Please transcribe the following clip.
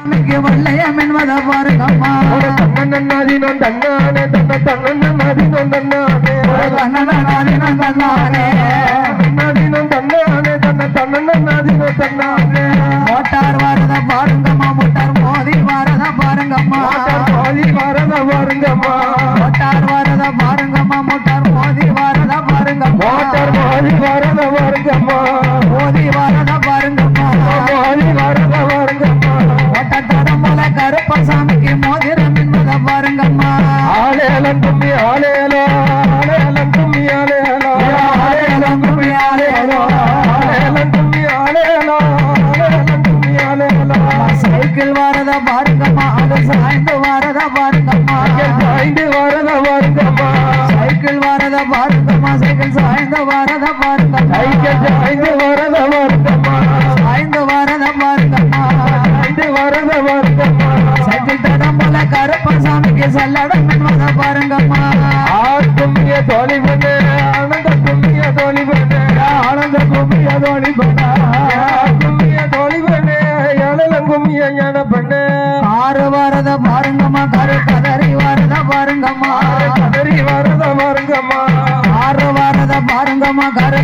வள்ளையம் என்பத பாருங்கம்மா தன்னதினம் தன்னானே தன்ன தன்னதினம் தன்னானே தன்னதினம் தன்னானே தன்னதினம் தன்னானே தன்ன தன்னதினம் தன்னானே மோட்டார் வரத பாருங்கம்மா மோட்டார் மோதி வரத பாருங்கம்மா மோதி வரத பாருங்கம்மா மோட்டார் வரத பாருங்கம்மா மோட்டார் மோதி வரத பாருங்கம்மா மோட்டார் மோதி வரத பாருங்கம்மா மோதி வரத பாருங்கம்மா மோதி வரத பாருங்கம்மா தடமலை கருப்பசாமிக்கு மோதிரம் என்பத பாருங்கம்மா ஆலேலம் கும்மி ஆலேலோ ஆலேலம் கும்மி ஆலேலோ ஆலேலம் கும்மி ஆலேலோ ஆலேலம் கும்மி ஆலேலோ ஆலேலம் கும்மி ஆலேலோ சைக்கிள் வரத பாருங்கம்மா அது சாய்ந்து வரத பாருங்கம்மா சாய்ந்து வரத பாருங்கம்மா சைக்கிள் வரத பாருங்கம்மா சைக்கிள் சாய்ந்து வரத பாருங்கம்மா சைக்கிள் சாய்ந்து வரத பாருங்கம்மா சாய்ந்து வரத பாருங்கம்மா சாய்ந்து வரத பாருங்கம்மா சைக்கிள் தடமல கருப்பசாமிக்கு சல்லடம் என்பத பாருங்கம்மா கும்மிய தோழி பண்ணு ஆனந்த கும்மிய தோழி பண்ணு ஆனந்த கும்மிய தோழி பண்ண கும்மிய தோழி பண்ணு ஏழலம் கும்மிய ஞான பண்ணு ஆறு வரத பாருங்கம்மா கரு கதறி வரத பாருங்கம்மா கதறி வரத பாருங்கம்மா ஆறு வரத பாருங்கம்மா கரு